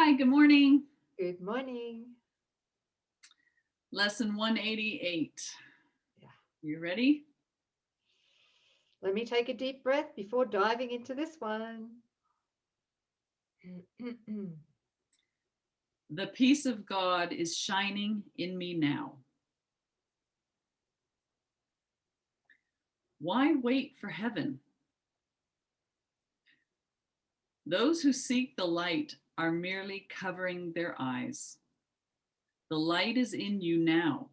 Hi, good morning. Good morning. Lesson 188. Yeah. You ready? Let me take a deep breath before diving into this one. The peace of God is shining in me now. Why wait for heaven? Those who seek the light are merely covering their eyes. The light is in you now.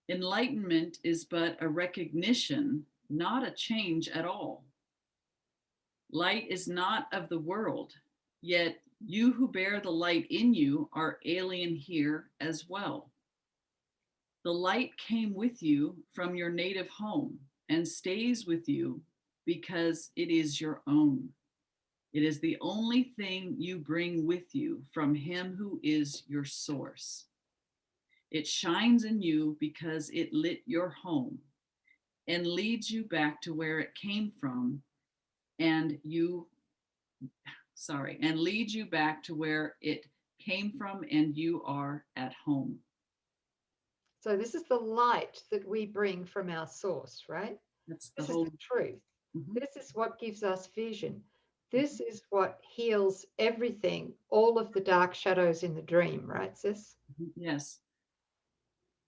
Enlightenment is but a recognition, not a change at all. Light is not of the world, yet you who bear the light in you are alien here as well. The light came with you from your native home and stays with you because it is your own. It is the only thing you bring with you from him who is your source. It shines in you because it lit your home and leads you back to where it came from and leads you back to where it came from and you are at home. So this is the light that we bring from our source, right? That's the This is whole. the truth. Mhm. This is what gives us vision. This is what heals everything, all of the dark shadows in the dream, right, sis? Yes.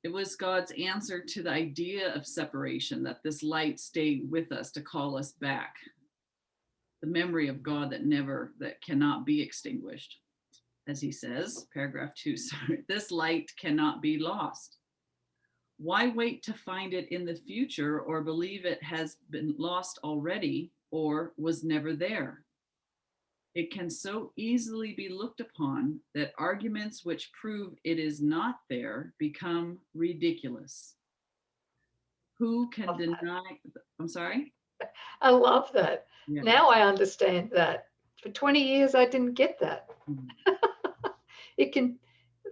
It was God's answer to the idea of separation, that this light stayed with us to call us back. The memory of God that cannot be extinguished. As he says, paragraph 2, sorry, this light cannot be lost. Why wait to find it in the future or believe it has been lost already or was never there? It can so easily be looked upon that arguments which prove it is not there become ridiculous. Who can deny? I'm sorry? I love that. Yeah. Now I understand that. For 20 years, I didn't get that. Mhm. It can,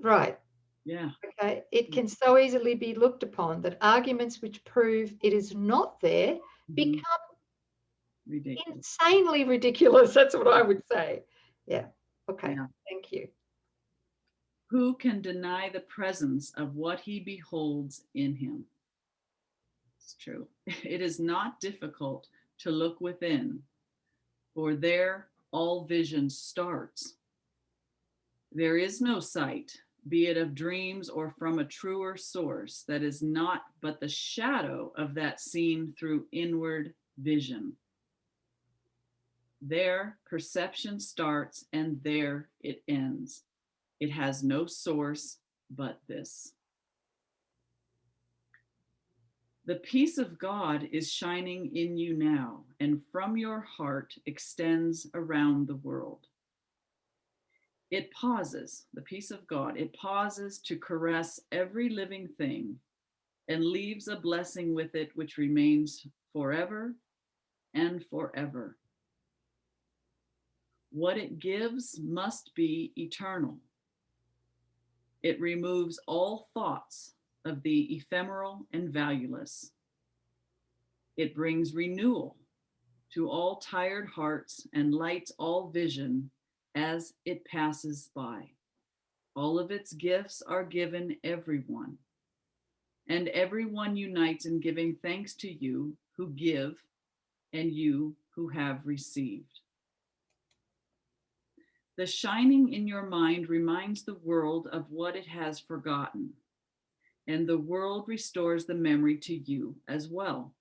right. Yeah. Okay. It can so easily be looked upon that arguments which prove it is not there Mhm. become Ridiculous. insanely ridiculous. That's what I would say. Yeah. Okay. Yeah. Thank you. Who can deny the presence of what he beholds in him? It's true. It is not difficult to look within, for there all vision starts. There is no sight, be it of dreams or from a truer source, that is not but the shadow of that seen through inward vision. There perception starts and there it ends. It has no source but this. The peace of God is shining in you now, and from your heart extends around the world. It pauses, the peace of God, it pauses to caress every living thing and leaves a blessing with it which remains forever and forever. What it gives must be eternal. It removes all thoughts of the ephemeral and valueless. It brings renewal to all tired hearts and lights all vision as it passes by. All of its gifts are given everyone, and everyone unites in giving thanks to you who give and you who have received. The shining in your mind reminds the world of what it has forgotten, and the world restores the memory to you as well.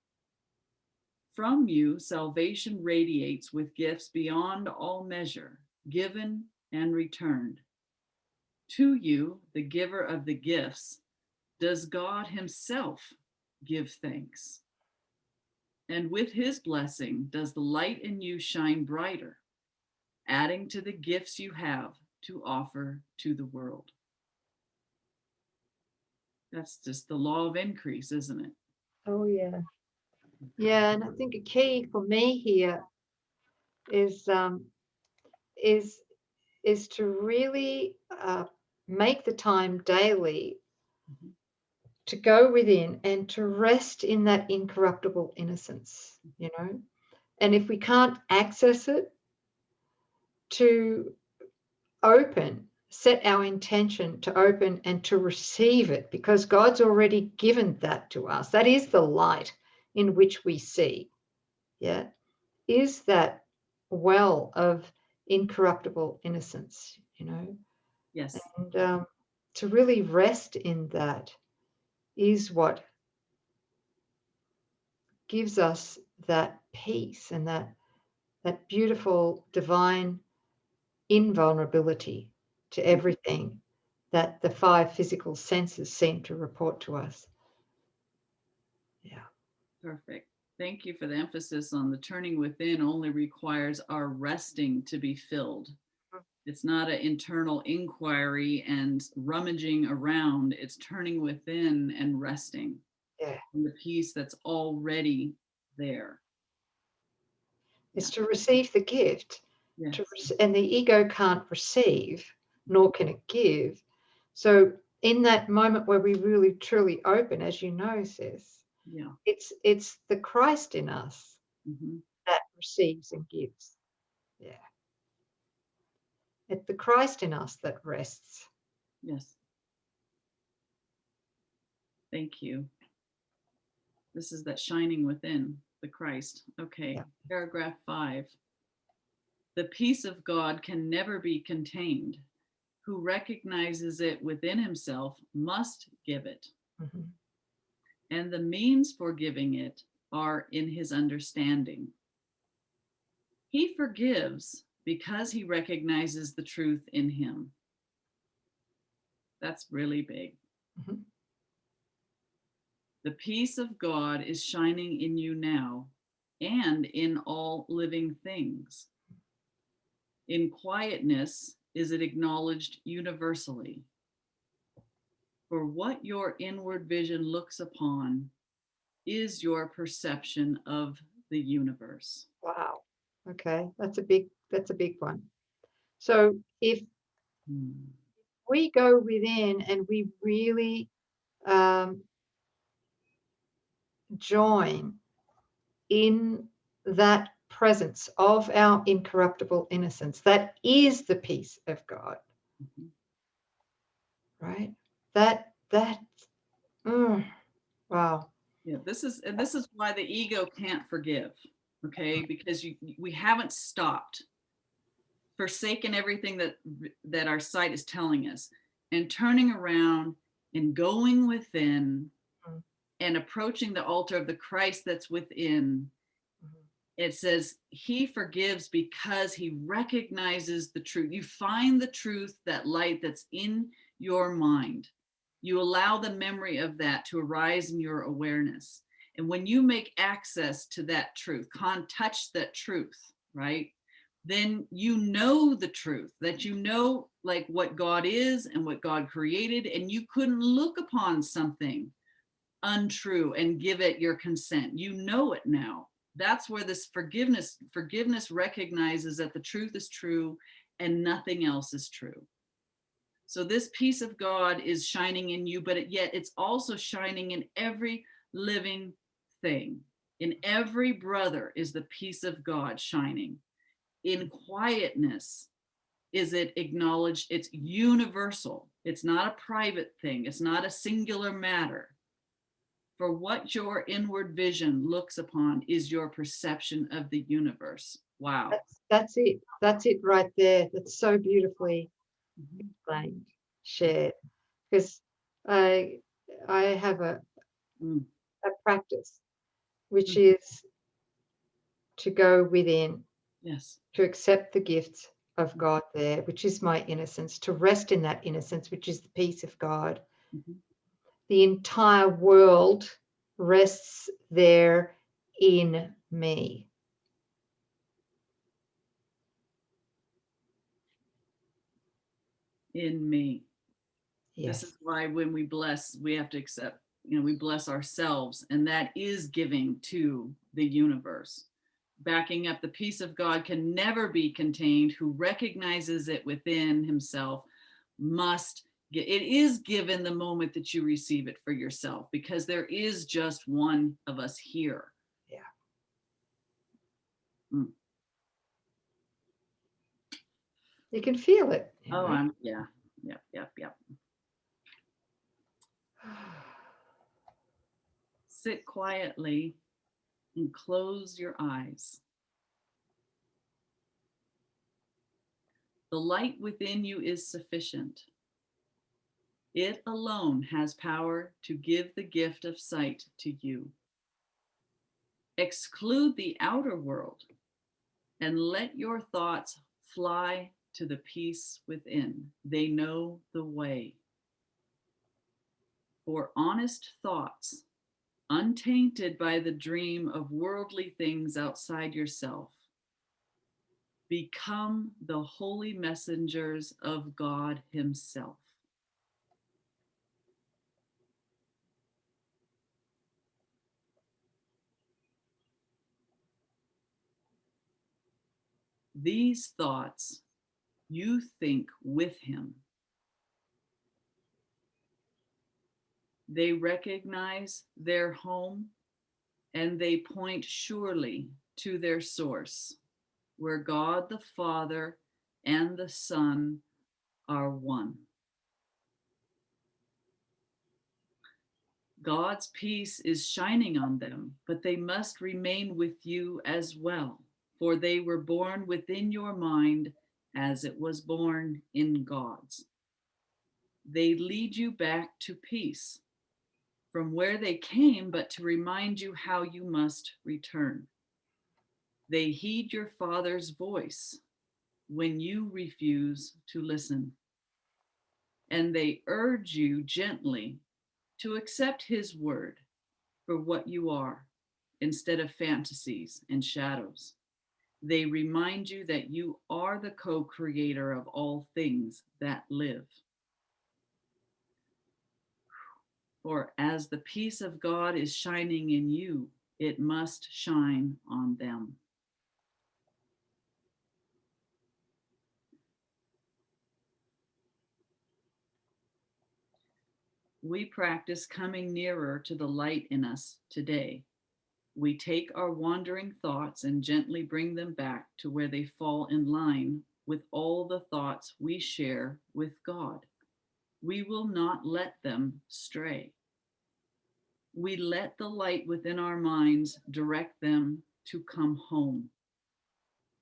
From you, salvation radiates with gifts beyond all measure, given and returned. To you, the giver of the gifts, does God Himself give thanks. And with His blessing, does the light in you shine brighter, adding to the gifts you have to offer to the world. That's just the law of increase, isn't it? Oh, yeah. Yeah. And I think a key for me here is is is to really make the time daily Mhm. to go within and to rest in that incorruptible innocence, And if we can't access it, to open, set our intention to open and to receive it, because God's already given that to us. That is the light in which we see. Yeah. Is that well of incorruptible innocence, Yes. and to really rest in that is what gives us that peace and that beautiful divine invulnerability to everything that the five physical senses seem to report to us. Yeah. Perfect. Thank you for the emphasis on the turning within only requires our resting to be filled. It's not an internal inquiry and rummaging around. It's turning within and resting Yeah. in the peace that's already there. It's to receive the gift, Yes. and the ego can't receive, nor can it give. So in that moment where we really truly open, as you know, sis, Yeah. it's the Christ in us Mm-hmm. that receives and gives. Yeah. It's the Christ in us that rests. Yes. Thank you. This is that shining within the Christ. Okay. Yeah. Paragraph 5. The peace of God can never be contained. Who recognizes it within himself must give it. Mm-hmm. And the means for giving it are in his understanding. He forgives because he recognizes the truth in him. That's really big. Mm-hmm. The peace of God is shining in you now and in all living things. In quietness is it acknowledged universally. For what your inward vision looks upon is your perception of the universe. Wow. Okay. That's a big one. So if we go within and we really join in that presence of our incorruptible innocence, that is the peace of God. Mhm. Right? That wow. Yeah, this is why the ego can't forgive, okay? Because we haven't stopped, forsaken everything that our sight is telling us, and turning around and going within Mhm. and approaching the altar of the Christ that's within. Mhm. It says he forgives because he recognizes the truth. You find the truth, that light that's in your mind. You allow the memory of that to arise in your awareness. And when you make access to that truth, can't touch that truth, right? Then you know the truth, that you know like what God is and what God created, and you couldn't look upon something untrue and give it your consent. You know it now. That's where this forgiveness recognizes that the truth is true and nothing else is true. So this peace of God is shining in you, but yet it's also shining in every living thing. In every brother is the peace of God shining. In quietness is it acknowledged, it's universal. It's not a private thing. It's not a singular matter. For what your inward vision looks upon is your perception of the universe. Wow. That's it. That's it right there. That's so beautifully Mhm. explained, shared. Because I have Mm. a practice which Mm. is to go within, Yes. to accept the gift of God there, which is my innocence, to rest in that innocence, which is the peace of God. Mhm. The entire world rests there in me. In me. This Yes. is why when we bless, we have to accept, we bless ourselves, and that is giving to the universe. Backing up, the peace of God can never be contained. Who recognizes it within himself must get it, is given the moment that you receive it for yourself, because there is just one of us here. Yeah. Mm. You can feel it. Oh, Right? yeah. Yep, yep, yep. Sit quietly and close your eyes. The light within you is sufficient. It alone has power to give the gift of sight to you. Exclude the outer world and let your thoughts fly to the peace within. They know the way. For honest thoughts, untainted by the dream of worldly things outside yourself, become the holy messengers of God Himself. These thoughts you think with Him. They recognize their home and they point surely to their source, where God the Father and the Son are one. God's peace is shining on them, but they must remain with you as well, for they were born within your mind as it was born in God's. They lead you back to peace from where they came, but to remind you how you must return. They heed your Father's voice when you refuse to listen, and they urge you gently to accept His word for what you are instead of fantasies and shadows. They remind you that you are the co-creator of all things that live. For as the peace of God is shining in you, it must shine on them. We practice coming nearer to the light in us today. We take our wandering thoughts and gently bring them back to where they fall in line with all the thoughts we share with God. We will not let them stray. We let the light within our minds direct them to come home.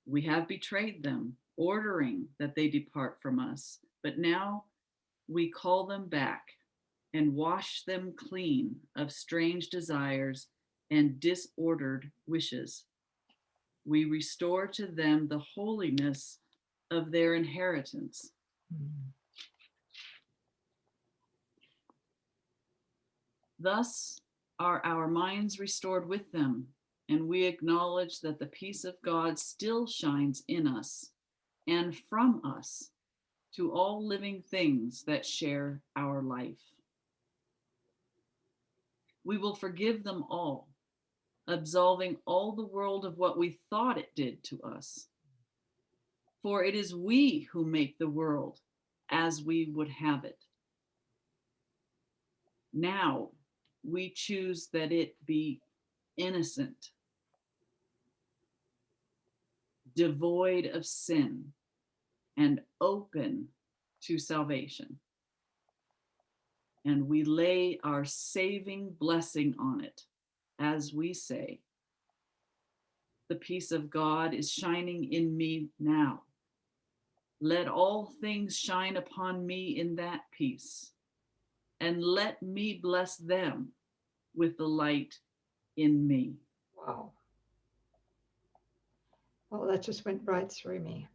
We have betrayed them, ordering that they depart from us, but now we call them back and wash them clean of strange desires and disordered wishes. We restore to them the holiness of their inheritance. Thus are our minds restored with them, and we acknowledge that the peace of God still shines in us and from us to all living things that share our life. We will forgive them all, absolving all the world of what we thought it did to us. For it is we who make the world as we would have it. Now we choose that it be innocent, devoid of sin, and open to salvation. And we lay our saving blessing on it as we say, the peace of God is shining in me now. Let all things shine upon me in that peace, and let me bless them with the light in me. Wow. Well, that just went right through me.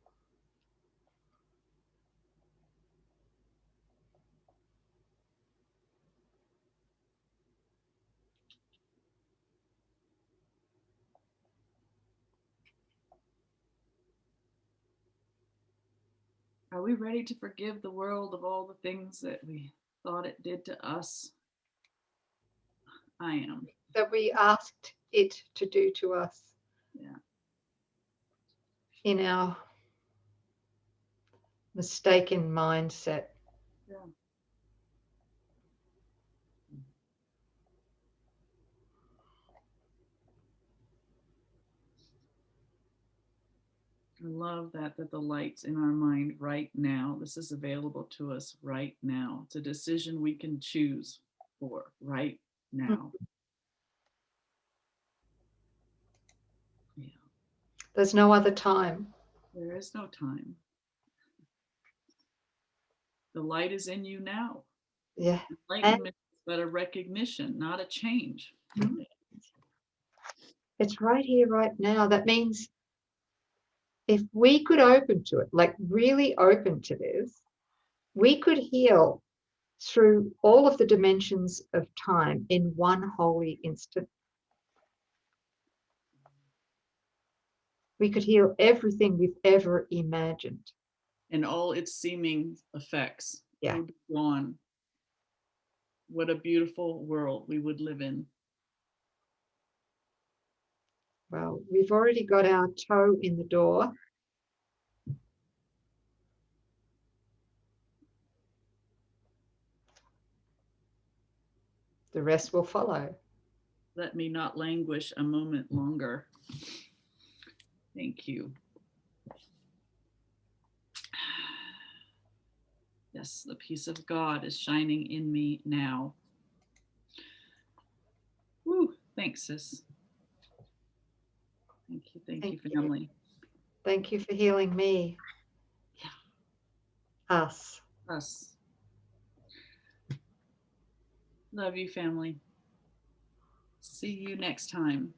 Are we ready to forgive the world of all the things that we thought it did to us? I am. That we asked it to do to us. Yeah. In our mistaken mindset. Yeah. I love that the light's in our mind right now. This is available to us right now. It's a decision we can choose for right now. Yeah. There's no other time. There is no time. The light is in you now. Yeah. Enlightenment is but a recognition, not a change. It's right here, right now. That means if we could open to it, like really open to this, we could heal through all of the dimensions of time in one holy instant. We could heal everything we've ever imagined. And all its seeming effects would be gone. What a beautiful world we would live in. Well, we've already got our toe in the door. The rest will follow. Let me not languish a moment longer. Thank you. Yes, the peace of God is shining in me now. Woo, thanks, sis. Thank you, thank you, family. Thank you for healing me. Yeah. Us. Love you, family. See you next time.